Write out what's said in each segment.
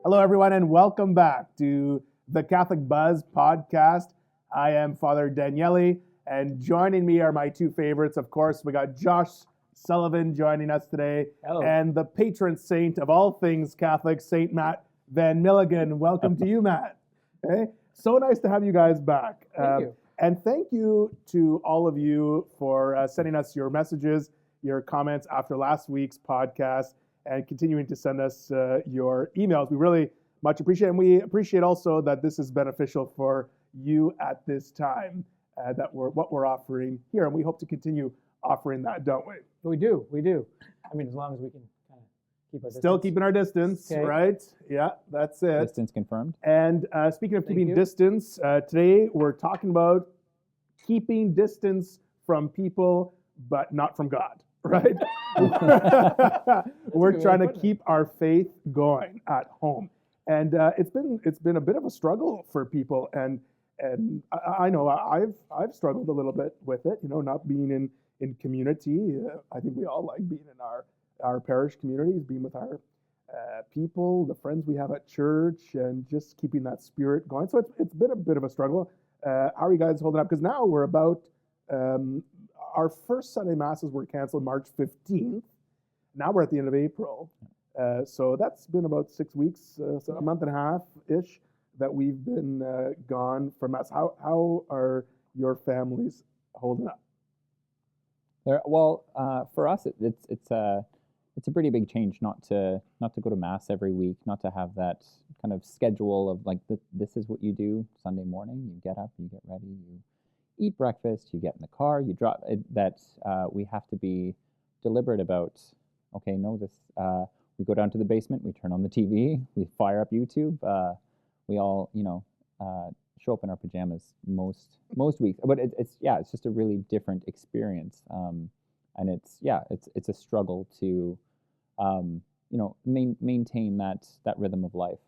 Hello, everyone, and welcome back to the Catholic Buzz podcast. I am Father Daniele, and joining me are my two favorites. Of course, we got Josh Sullivan joining us today, Hello. and the patron saint of all things Catholic, Saint Matt Van Milligan. Welcome to you, Matt. Okay? So nice to have you guys back. Thank you. And thank you to all of you for sending us your messages, your comments after last week's podcast, and continuing to send us your emails. We really much appreciate it. And we appreciate also that this is beneficial for you at this time, what we're offering here. And we hope to continue offering that, don't we? We do. I mean, as long as we can kind of keep our distance. Still keeping our distance, Okay. right? Yeah, that's it. Distance confirmed. And speaking of Thank keeping you. distance, today we're talking about keeping distance from people, but not from God, right? We're good way trying to to put it. keep our faith going at home, and it's been a bit of a struggle for people, and I know I've struggled a little bit with it, not being in community. I think we all like being in our parish communities, being with our people, the friends we have at church, and just keeping that spirit going. So it's been a bit of a struggle. How are you guys holding up? Because now we're about our first Sunday masses were canceled March 15th. Now we're at the end of April. So that's been about 6 weeks, so a month and a half-ish that we've been gone from mass. How are your families holding up? For us, it's a pretty big change not to go to mass every week, not to have that kind of schedule of like this is what you do Sunday morning. You get up, you get ready, you eat breakfast, you get in the car, you drive. We have to be deliberate about. Okay, no, this. We go down to the basement, we turn on the TV, we fire up YouTube. We all, show up in our pajamas most weeks. But it's just a really different experience. And it's a struggle to, maintain that rhythm of life.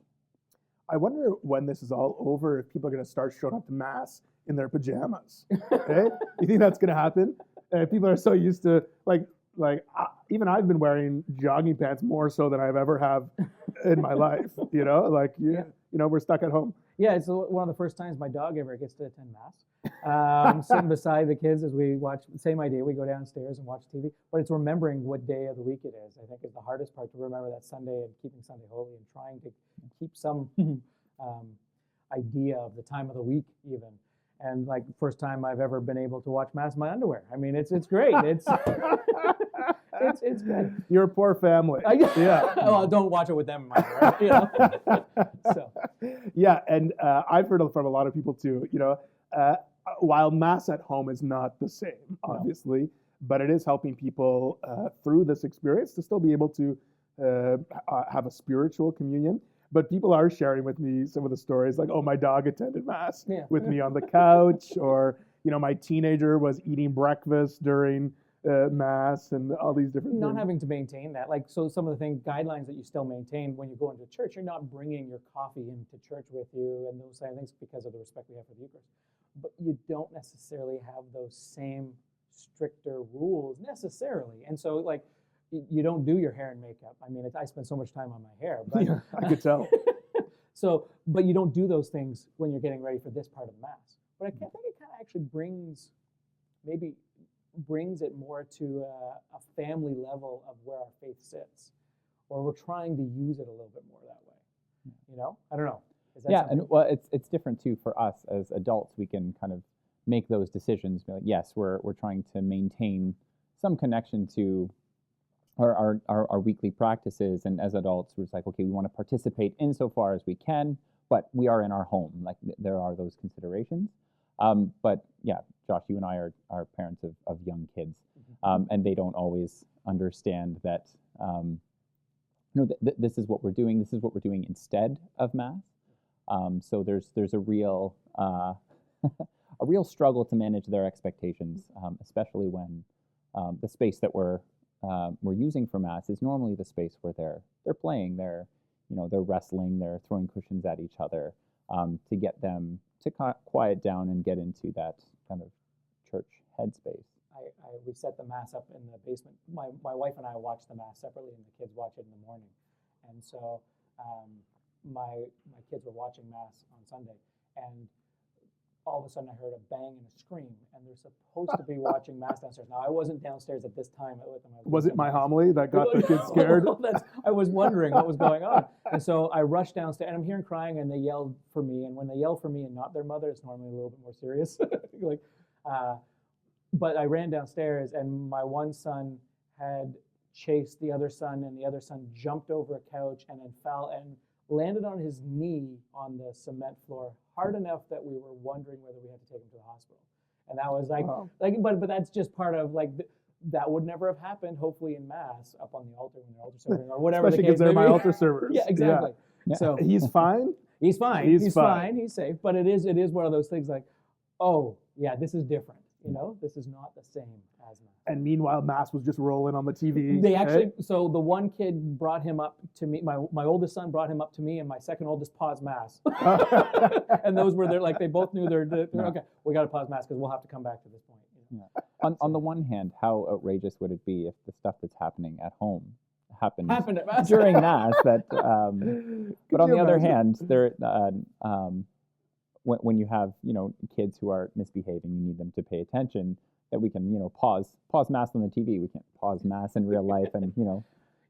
I wonder when this is all over if people are going to start showing up to mass in their pajamas. Okay? You think that's going to happen? People are so used to even I've been wearing jogging pants more so than I've ever have in my life. We're stuck at home. Yeah, it's one of the first times my dog ever gets to attend mass. Sitting beside the kids as we watch. Same idea. We go downstairs and watch TV, but it's remembering what day of the week it is. I think is the hardest part to remember that Sunday and keeping Sunday holy and trying to keep some idea of the time of the week even. And like first time I've ever been able to watch mass in my underwear. I mean, it's great. It's good. Your poor family. Yeah. Well, don't watch it with them in my underwear. So. Yeah, and I've heard from a lot of people too. While mass at home is not the same, obviously, but it is helping people through this experience to still be able to have a spiritual communion. But people are sharing with me some of the stories, like, oh, my dog attended mass with me on the couch, or my teenager was eating breakfast during mass, and all these different Not things. having to maintain that, like, so some of the guidelines that you still maintain when you go into church, you're not bringing your coffee into church with you and those kind of things because of the respect we have for the Eucharist. But you don't necessarily have those same stricter rules necessarily, and so like. You don't do your hair and makeup. I mean, I spend so much time on my hair, but Yeah, I could tell. but you don't do those things when you're getting ready for this part of Mass. But I think it kind of actually brings it more to a family level of where our faith sits, or we're trying to use it a little bit more that way. I don't know. Is that something? It's different too for us as adults. We can kind of make those decisions. Be like, yes, we're trying to maintain some connection to our weekly practices, and as adults, we're just like, okay, we want to participate insofar as we can, but we are in our home. Like there are those considerations. But yeah, Josh, you and I are parents of young kids, and they don't always understand that. This is what we're doing. This is what we're doing instead of Mass. So there's a real a real struggle to manage their expectations, especially when the space that we're using for Mass is normally the space where they're playing, they're wrestling, they're throwing cushions at each other, to get them to quiet down and get into that kind of church headspace. We set the Mass up in the basement. My wife and I watch the Mass separately, and the kids watch it in the morning. And so my kids were watching Mass on Sunday, and all of a sudden I heard a bang and a scream, and they're supposed to be watching Mass downstairs. Now I wasn't downstairs at this time with them. Was it my homily that got the kids scared? I was wondering what was going on, and so I rushed downstairs, and I'm hearing crying, and they yelled for me. And when they yell for me and not their mother, it's normally a little bit more serious. But I ran downstairs, and my one son had chased the other son, and the other son jumped over a couch and then fell and landed on his knee on the cement floor hard enough that we were wondering whether we had to take him to the hospital. And that was but that's just part of that would never have happened, hopefully in Mass, up on the altar when they're altar serving or whatever. Especially because they're my altar servers. Yeah, exactly. Yeah. So he's fine. He's fine. He's fine. He's safe. But it is one of those things like, oh yeah, this is different. This is not the same as Mass. And meanwhile, Mass was just rolling on the TV. They actually, so the one kid brought him up to me, my oldest son brought him up to me, and my second oldest paused Mass. And those were they both knew they're okay, we got to pause Mass because we'll have to come back to this point. Yeah. On the one hand, how outrageous would it be if the stuff that's happening at home happened at Mass. during Mass? But on the other hand, there when you have kids who are misbehaving, you need them to pay attention. That we can pause Mass on the TV. We can't pause Mass in real life, and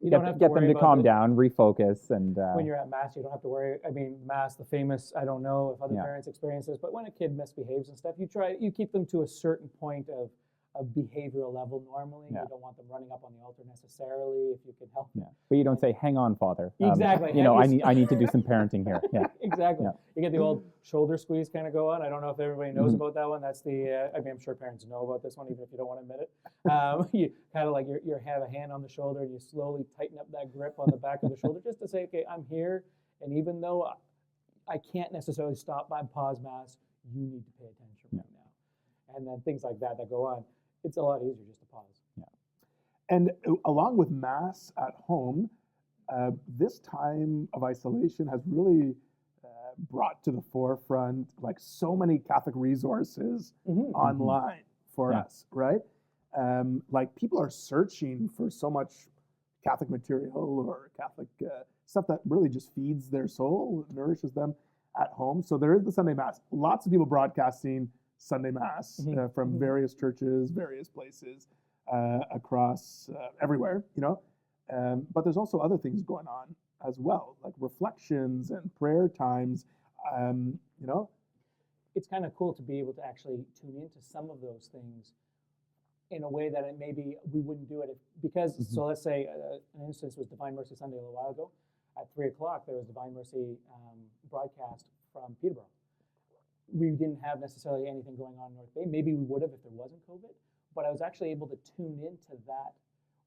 get them to calm down, refocus, and when you're at Mass, you don't have to worry. I mean, Mass, the famous. I don't know if other parents experience this, but when a kid misbehaves and stuff, you keep them to a certain point of behavioral level normally. You don't want them running up on the altar necessarily if you can help them. But you don't say, "Hang on, Father." Exactly. I need to do some parenting here. Yeah. Exactly. Yeah. You get the old shoulder squeeze kind of go on. I don't know if everybody knows about that one. That's the. I'm sure parents know about this one, even if you don't want to admit it. You kind of like you have a hand on the shoulder and you slowly tighten up that grip on the back of the shoulder just to say, okay, I'm here, and even though I can't necessarily stop by pause Mass, you need to pay attention right now. And then things like that go on. It's a lot easier just to pause. Yeah. And along with Mass at home, this time of isolation has really brought to the forefront so many Catholic resources online for us, right? People are searching for so much Catholic material or Catholic stuff that really just feeds their soul, nourishes them at home. So there is the Sunday Mass. Lots of people broadcasting Sunday Mass from various churches, various places across everywhere, but there's also other things going on as well, like reflections and prayer times, It's kind of cool to be able to actually tune into some of those things in a way that maybe we wouldn't do it because, so let's say an instance was Divine Mercy Sunday a little while ago. At 3 o'clock, there was Divine Mercy broadcast from Peterborough. We didn't have necessarily anything going on in North Bay. Maybe we would have if there wasn't COVID, but I was actually able to tune into that,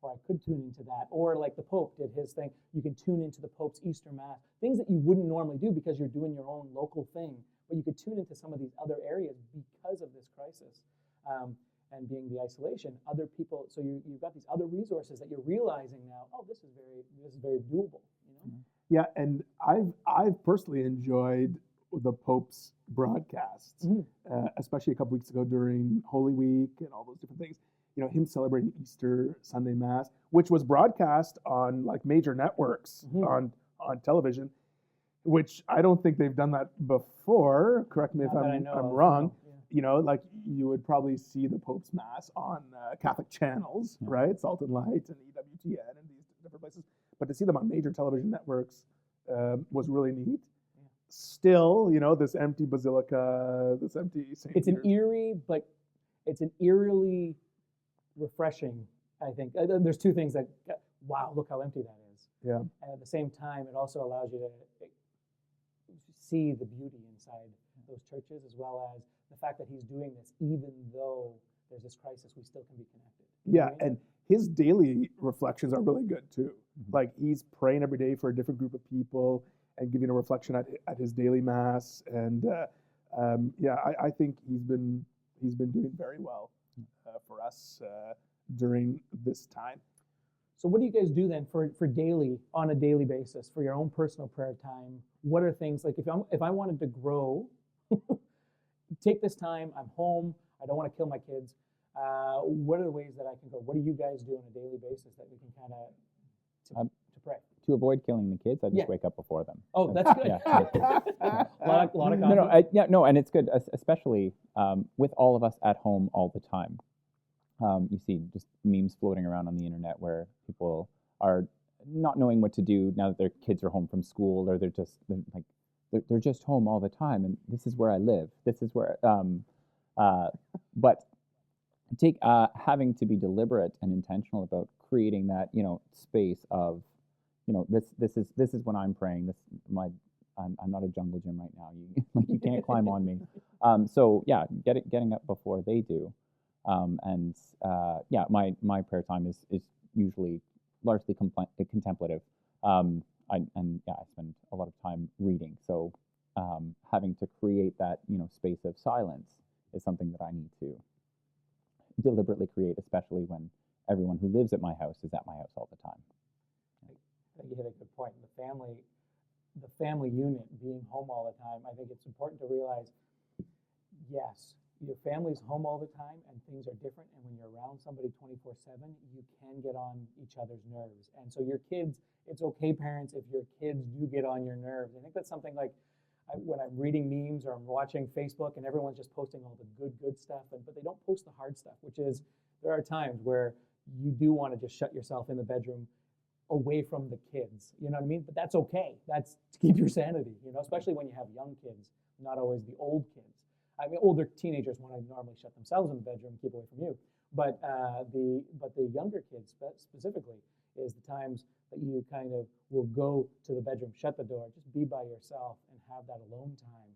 or I could tune into that, or like the Pope did his thing. You can tune into the Pope's Easter Mass, things that you wouldn't normally do because you're doing your own local thing, but you could tune into some of these other areas because of this crisis and being the isolation. Other people, so you've got these other resources that you're realizing now. Oh, this is very doable. Yeah, and I've personally enjoyed the Pope's broadcasts, especially a couple weeks ago during Holy Week and all those different things. Him celebrating Easter Sunday Mass, which was broadcast on major networks on television, which I don't think they've done that before. Correct me if I'm wrong. No. You would probably see the Pope's Mass on Catholic channels, right? Salt and Light and EWTN and these different places. But to see them on major television networks was really neat. Still, this empty basilica, this empty St. It's an eerily refreshing, I think. There's two things that, wow, look how empty that is. Yeah. And at the same time, it also allows you to see the beauty inside those churches, as well as the fact that he's doing this, even though there's this crisis, we still can be connected. Yeah, and his daily reflections are really good too. He's praying every day for a different group of people and giving a reflection at his daily Mass, and I think he's been doing very well for us during this time. So what do you guys do then for on a daily basis for your own personal prayer time? What are things if I wanted to grow, take this time, I'm home, I don't want to kill my kids. What are the ways that I can grow? What do you guys do on a daily basis that we can kind of to pray? to avoid killing the kids, I just Yeah. wake up before them. Oh, that's good. Yeah. a lot of No, coffee. no, and it's good, especially with all of us at home all the time. You see just memes floating around on the internet where people are not knowing what to do now that their kids are home from school, or they're just home all the time, and this is where I live. This is where, but having to be deliberate and intentional about creating that space of this is when I'm praying. I'm not a jungle gym right now. You can't climb on me. So yeah, getting up before they do, and yeah, my prayer time is usually largely contemplative. I spend a lot of time reading. So having to create that space of silence is something that I need to deliberately create, especially when everyone who lives at my house is at my house all the time. I think you hit a good point. The family unit being home all the time, I think it's important to realize, yes, your family's home all the time and things are different. And when you're around somebody 24/7, you can get on each other's nerves. And so your kids, it's okay, parents, if your kids do get on your nerves. I think that's something like when I'm reading memes or I'm watching Facebook and everyone's just posting all the good stuff, but they don't post the hard stuff, which is there are times where you do want to just shut yourself in the bedroom away from the kids, you know what I mean? But that's okay. That's to keep your sanity, especially when you have young kids, not always the old kids. I mean, older teenagers want to normally shut themselves in the bedroom, keep away from you. But the younger kids specifically is the times that you kind of will go to the bedroom, shut the door, just be by yourself and have that alone time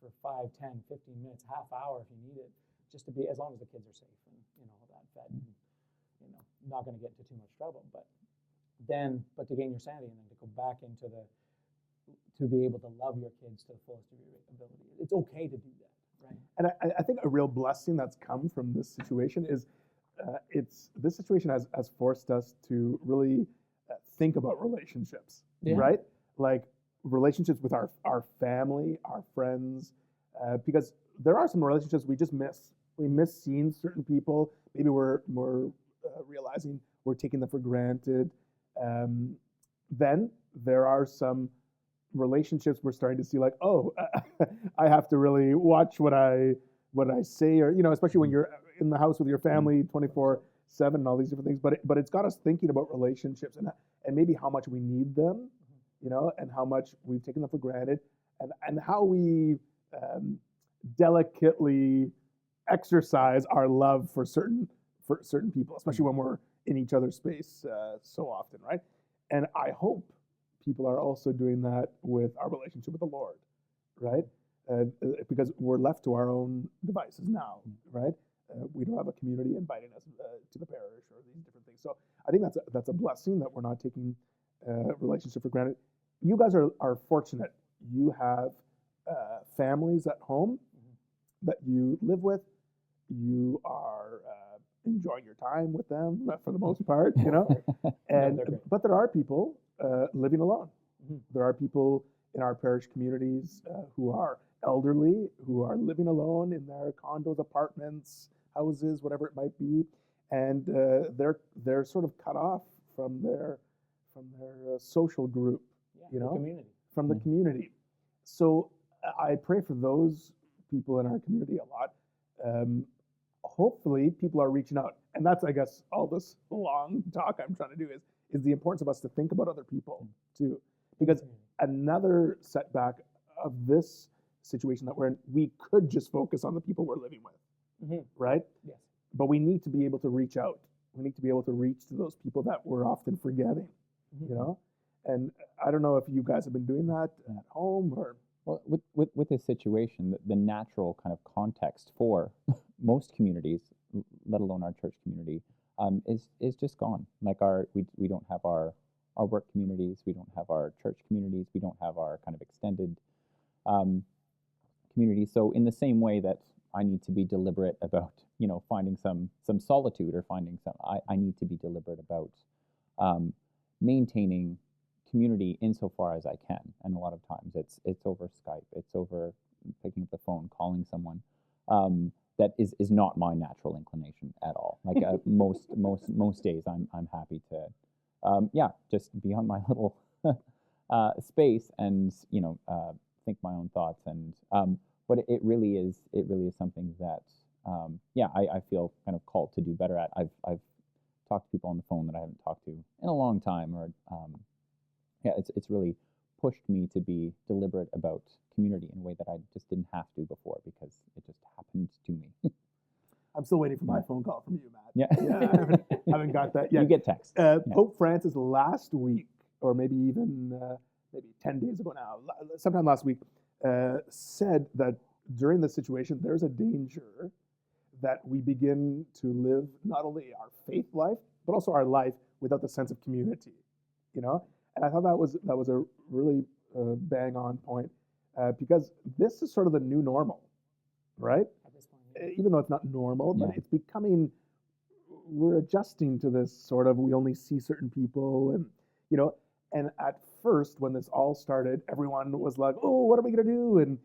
for 5, 10, 15 minutes, half hour if you need it, just to be, as long as the kids are safe and that fed, and, not going to get into too much trouble. But to gain your sanity and then to go back into to be able to love your kids to the fullest of your ability. It's okay to do that, right? And I think a real blessing that's come from this situation is this situation has forced us to really think about relationships, right? Like relationships with our family, our friends, because there are some relationships we just miss. We miss seeing certain people. Maybe we're realizing we're taking them for granted. Then there are some relationships we're starting to see like, oh, I have to really watch what I say, or especially when you're in the house with your family 24/7 and all these different things. But it's got us thinking about relationships and maybe how much we need them, and how much we've taken them for granted, and how we delicately exercise our love for certain people, especially when we're in each other's space so often, right? And I hope people are also doing that with our relationship with the Lord, right? Because we're left to our own devices now, right? We don't have a community inviting us to the parish or these different things. So I think that's a blessing that we're not taking relationship for granted. You guys are fortunate. You have families at home that you live with. You are enjoying your time with them for the most part, and but there are people living alone. There are people in our parish communities who are elderly, who are living alone in their condos, apartments, houses, whatever it might be, and they're sort of cut off from their social group, community. From the community. So I pray for those people in our community a lot. Hopefully people are reaching out, and that's, I guess, all this long talk I'm trying to do is the importance of us to think about other people too, because another setback of this situation that we're in, we could just focus on the people we're living with, right? Yes. But we need to be able to reach out. We need to be able to reach to those people that we're often forgetting, And I don't know if you guys have been doing that at home or. Well, with this situation, the natural kind of context for most communities, let alone our church community, is just gone. Like we don't have our work communities, we don't have our church communities, we don't have our kind of extended communities. So in the same way that I need to be deliberate about finding some solitude or finding some, I need to be deliberate about maintaining community insofar as I can, and a lot of times it's over Skype, it's over picking up the phone, calling someone. That is not my natural inclination at all. Like most days, I'm happy to just be on my little space and think my own thoughts. And but it really is something that I feel kind of called to do better at. I've talked to people on the phone that I haven't talked to in a long time, or it's really pushed me to be deliberate about community in a way that I just didn't have to before, because it just happened to me. I'm still waiting for my phone call from you, Matt. Yeah. I haven't got that yet. You get text. Pope Francis last week, or maybe even maybe 10 days ago now, sometime last week, said that during this situation, there's a danger that we begin to live not only our faith life, but also our life without the sense of community, And I thought that was a really bang on point, because this is sort of the new normal, right? At this point, Even though it's not normal, but Yeah. it's becoming, we're adjusting to this sort of, we only see certain people, and at first when this all started, everyone was like, oh, what are we going to do? And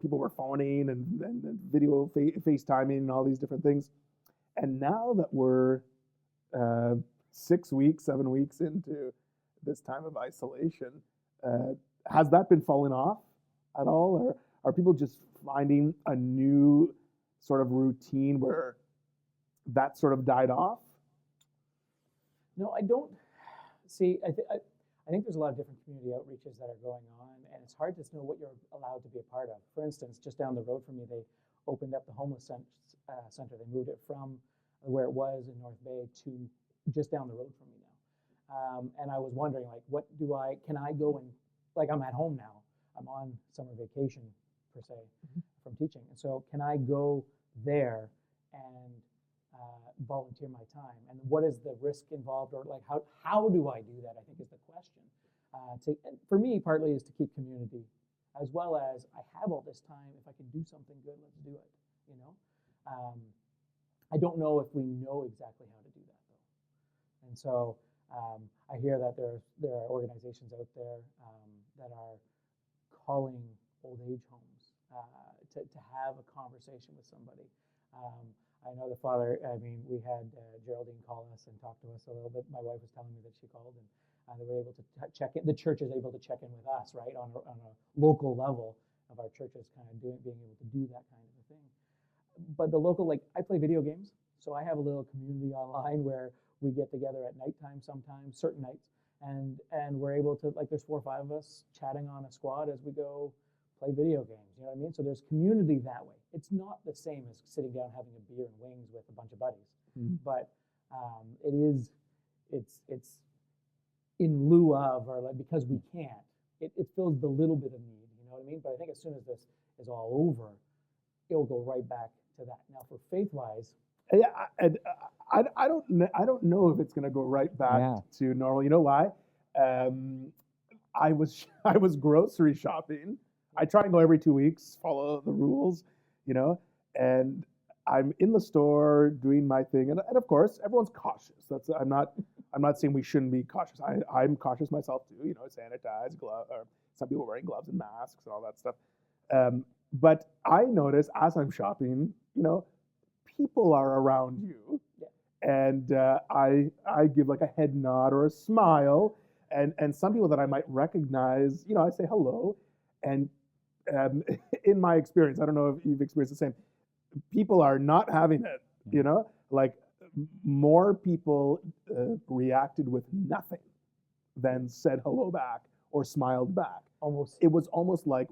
people were phoning and video FaceTiming and all these different things. And now that we're 6 weeks, 7 weeks into this time of isolation, has that been falling off at all? Or are people just finding a new sort of routine where that sort of died off? No, I don't see. I think there's a lot of different community outreaches that are going on, and it's hard to know what you're allowed to be a part of. For instance, just down the road from me, they opened up the homeless center. They moved it from where it was in North Bay to just down the road from me now. And I was wondering, like, can I go and, like, I'm at home now. I'm on summer vacation, per se, from teaching. And so can I go there and volunteer my time? And what is the risk involved? Or, like, how do I do that, I think, is the question. For me, partly is to keep community, as well as I have all this time. If I can do something good, let's do it, I don't know if we know exactly how to do that, though. And so I hear that there are organizations out there that are calling old age homes to have a conversation with somebody. I know the father, we had Geraldine call us and talk to us a little bit. My wife was telling me that she called, and they were able to check in. The church is able to check in with us, right, on a local level of our churches, kind of being able to do that kind of a thing. But the local, like, I play video games, so I have a little community online where we get together at nighttime sometimes, certain nights, and we're able to, like, there's 4 or 5 of us chatting on a squad as we go play video games, you know what I mean? So there's community that way. It's not the same as sitting down having a beer and wings with a bunch of buddies, but it's in lieu of, or like, because we can't, it fills the little bit of need, you know what I mean? But I think as soon as this is all over, it'll go right back to that. Now, for faith-wise, yeah, I don't know if it's going to go right back to normal. You know why? I was grocery shopping. I try and go every 2 weeks, follow the rules, and I'm in the store doing my thing, and of course everyone's cautious. I'm not saying we shouldn't be cautious. I'm cautious myself too. Sanitize, glove, or some people wearing gloves and masks and all that stuff. But I notice as I'm shopping, people are around you, and I give like a head nod or a smile, and some people that I might recognize, I say hello, and in my experience, I don't know if you've experienced the same, people are not having it, like more people reacted with nothing than said hello back or smiled back. It was almost like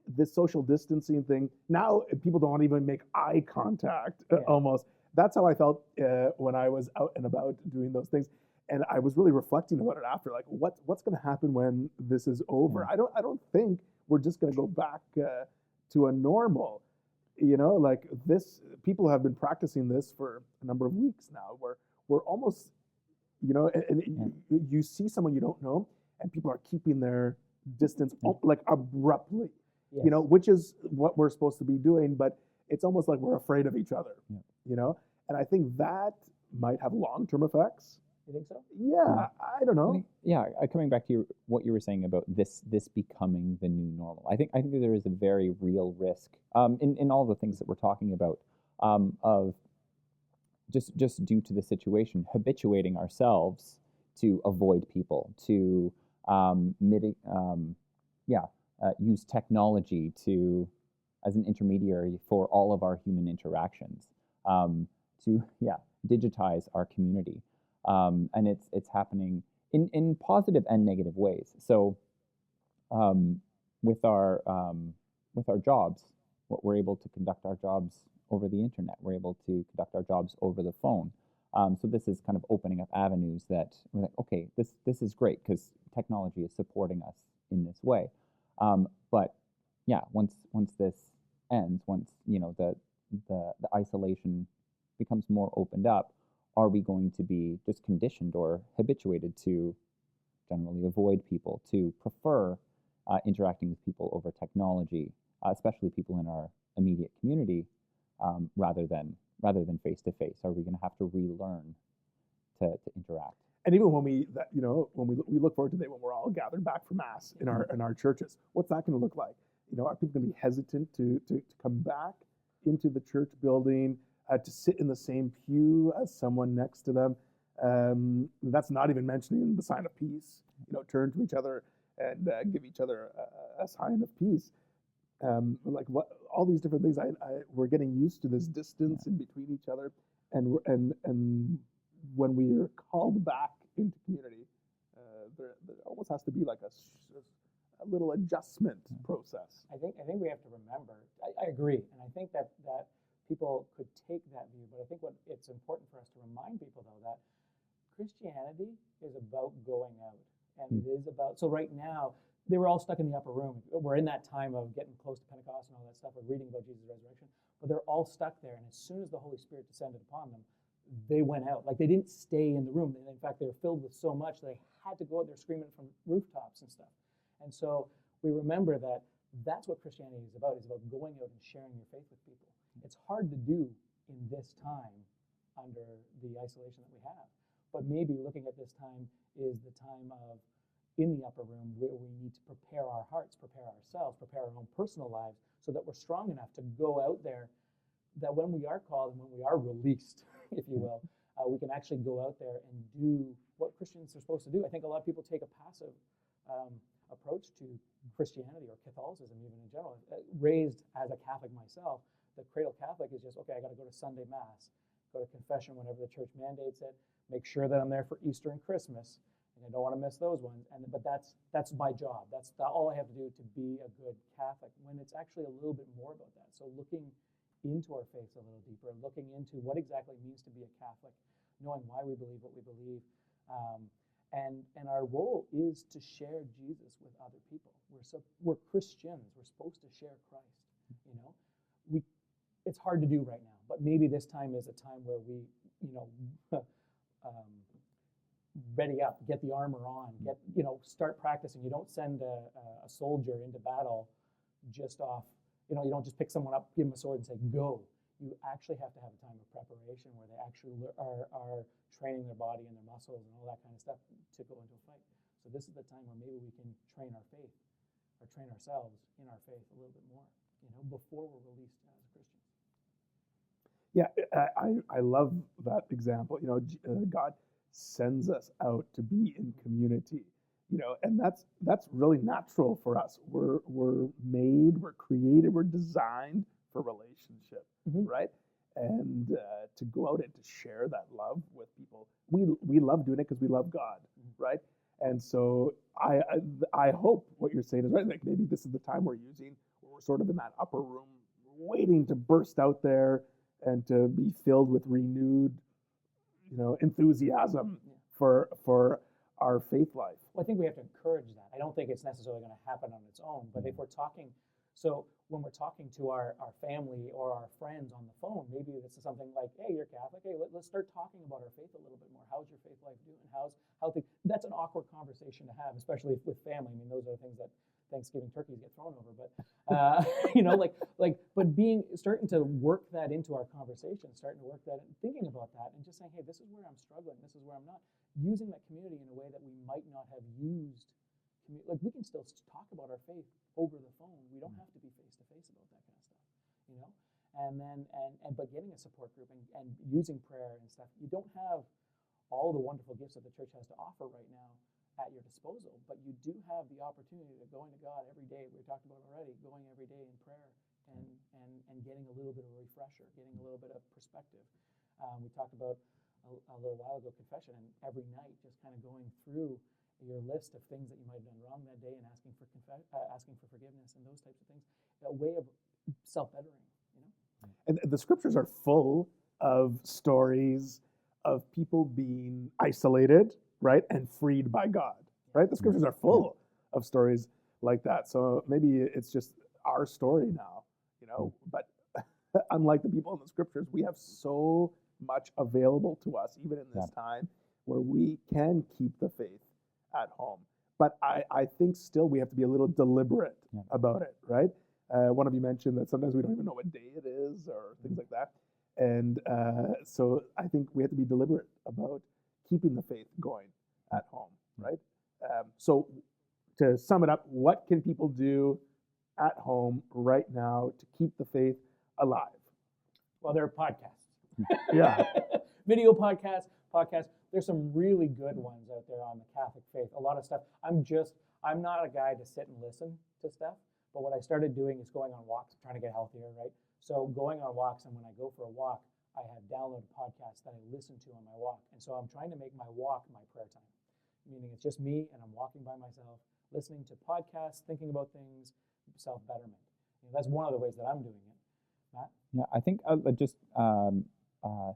this social distancing thing, now people don't even make eye contact almost. That's how I felt when I was out and about doing those things. And I was really reflecting about it after, like, what's going to happen when this is over? I don't think we're just going to go back to a normal. Like this, people have been practicing this for a number of weeks now. We're almost, and you see someone you don't know, and people are keeping their distance like abruptly. yes. Which is what we're supposed to be doing, but it's almost like we're afraid of each other. And I think that might have long-term effects. You think so? Yeah, I don't know. Coming back to what you were saying about this becoming the new normal, I think that there is a very real risk in all the things that we're talking about, of just due to the situation, habituating ourselves to avoid people, to use technology to as an intermediary for all of our human interactions, to digitize our community, and it's happening in positive and negative ways. So with our jobs, what we're able to conduct our jobs over the internet, we're able to conduct our jobs over the phone. So this is kind of opening up avenues that we're like, okay, this is great because technology is supporting us in this way. But yeah, once this ends, once the isolation becomes more opened up, are we going to be just conditioned or habituated to generally avoid people, to prefer interacting with people over technology, especially people in our immediate community, rather than face to face? Are we going to have to relearn to interact? And even when we look forward to the day when we're all gathered back for Mass in our churches, what's that going to look like? Are people going to be hesitant to come back into the church building, to sit in the same pew as someone next to them? That's not even mentioning the sign of peace. Turn to each other and give each other a sign of peace. Like what all these different things. We're getting used to this distance in between each other, and when we are called back into community, there almost has to be like a little adjustment process. I think we have to remember. I agree, and I think that people could take that view, but I think what it's important for us to remind people though that Christianity is about going out, and it is about. So right now, they were all stuck in the upper room. We're in that time of getting close to Pentecost and all that stuff. We're reading about Jesus' resurrection, but they're all stuck there. And as soon as the Holy Spirit descended upon them, they went out. Like they didn't stay in the room. In fact, they were filled with so much they had to go out there screaming from rooftops and stuff. And so we remember that that's what Christianity is about. It's about going out and sharing your faith with people. It's hard to do in this time under the isolation that we have. But maybe looking at this time is the time of in the upper room where we need to prepare our hearts, prepare ourselves, prepare our own personal lives so that we're strong enough to go out there, that when we are called and when we are released, if you will, we can actually go out there and do what Christians are supposed to do. I think a lot of people take a passive approach to Christianity or Catholicism even in general. Raised as a Catholic myself, the cradle Catholic is just, okay, I got to go to Sunday Mass, go to confession whenever the church mandates it, make sure that I'm there for Easter and Christmas, and I don't want to miss those ones. But that's my job. That's all I have to do to be a good Catholic. When it's actually a little bit more about that. So looking into our faith a little deeper, looking into what exactly it means to be a Catholic, knowing why we believe what we believe, and our role is to share Jesus with other people. We're Christians. We're supposed to share Christ. It's hard to do right now, but maybe this time is a time where we ready up, get the armor on, start practicing. You don't send a soldier into battle just off, you don't just pick someone up, give them a sword and say, go. You actually have to have a time of preparation where they actually are training their body and their muscles and all that kind of stuff to go into a fight. So this is the time where maybe we can train our faith or train ourselves in our faith a little bit more, before we're released as Christians. Yeah, I love that example. God sends us out to be in community, and that's really natural for us. We're made, we're created, we're designed for relationship, right? And to go out and to share that love with people, we love doing it because we love God, right? And so I hope what you're saying is right. Like maybe this is the time we're sort of in that upper room, waiting to burst out there and to be filled with renewed enthusiasm for our faith life. Well, I think we have to encourage that. I don't think it's necessarily going to happen on its own, but if we're talking, so when we're talking to our family or our friends on the phone, maybe this is something like, hey, you're Catholic, hey, let's start talking about our faith a little bit more. How's your faith life doing? That's an awkward conversation to have, especially with family. I mean, those are things that Thanksgiving turkeys get thrown over, but starting to work that into our conversation, starting to work that, thinking about that, and just saying, hey, this is where I'm struggling, this is where I'm not, using that community in a way that we might not have used. Like we can still talk about our faith over the phone. We don't have to be face to face about that kind of stuff, And then but getting a support group and using prayer and stuff. You don't have all the wonderful gifts that the church has to offer right now at your disposal, but you do have the opportunity to go into God every day. We talked about it already, going every day in prayer and getting a little bit of a refresher, getting a little bit of perspective. We talked about a little while ago confession, and every night just kind of going through your list of things that you might have done wrong that day and asking for forgiveness and those types of things. A way of self-bettering, you know. And the scriptures are full of stories of people being isolated, right, and freed by God, right? The scriptures are full of stories like that. So maybe it's just our story now, you know, but unlike the people in the scriptures, we have so much available to us, even in this time, where we can keep the faith at home. But I think still we have to be a little deliberate about it, right? One of you mentioned that sometimes we don't even know what day it is or things like that. And so I think we have to be deliberate about keeping the faith going at home, right? So to sum it up, what can people do at home right now to keep the faith alive? Well, there are podcasts. Yeah. Video podcasts. There's some really good ones out there on the Catholic faith. A lot of stuff. I'm not a guy to sit and listen to stuff, but what I started doing is going on walks, trying to get healthier, right? So going on walks, and when I go for a walk, I have downloaded podcasts that I listen to on my walk. And so I'm trying to make my walk my prayer time, meaning it's just me and I'm walking by myself, listening to podcasts, thinking about things, self-betterment. You know, that's one of the ways that I'm doing it. Matt? Yeah, I think just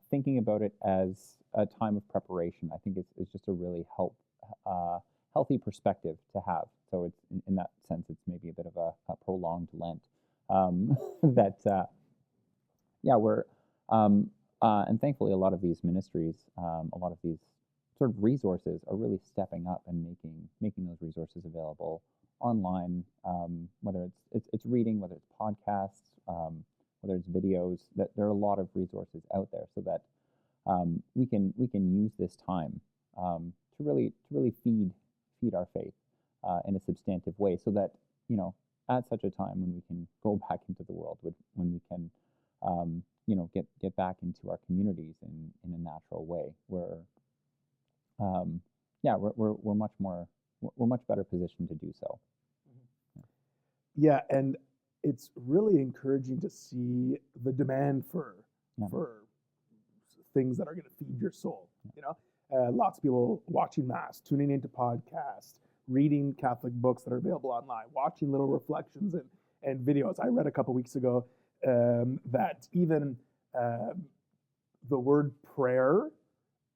thinking about it as a time of preparation, I think it's just a really healthy perspective to have. So it's in that sense, it's maybe a bit of a prolonged Lent. We're and thankfully a lot of these ministries, a lot of these sort of resources are really stepping up and making those resources available online, whether it's reading, whether it's podcasts, whether it's videos. That there are a lot of resources out there so that we can use this time to really feed our faith in a substantive way, so that, you know, at such a time when we can go back into the world, when we can get back into our communities in a natural way, where we're much better positioned to do so. Yeah, and it's really encouraging to see the demand for things that are going to feed your soul. You know, lots of people watching Mass, tuning into podcasts, reading Catholic books that are available online, watching little reflections and videos. I read a couple weeks ago that even the word prayer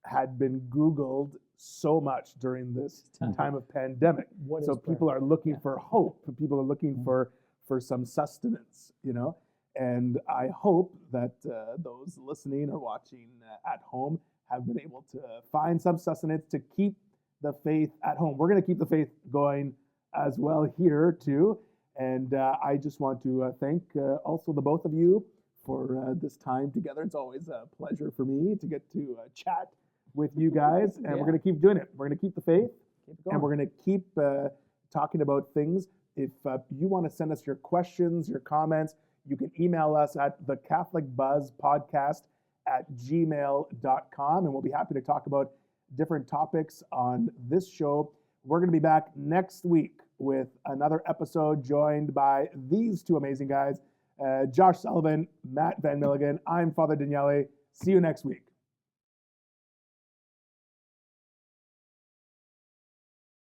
had been Googled so much during this time of pandemic. So people are looking for hope. People are looking for some sustenance, you know. And I hope that those listening or watching at home have been able to find some sustenance to keep the faith at home. We're going to keep the faith going as well here too. And I just want to thank also the both of you for this time together. It's always a pleasure for me to get to chat with you guys. And we're going to keep doing it. We're going to keep the faith. And we're going to keep talking about things. If you want to send us your questions, your comments, you can email us at thecatholicbuzzpodcast@gmail.com, and we'll be happy to talk about different topics on this show. We're going to be back next week with another episode, joined by these two amazing guys, Josh Sullivan, Matt Van Milligan. I'm Father Daniele. See you next week.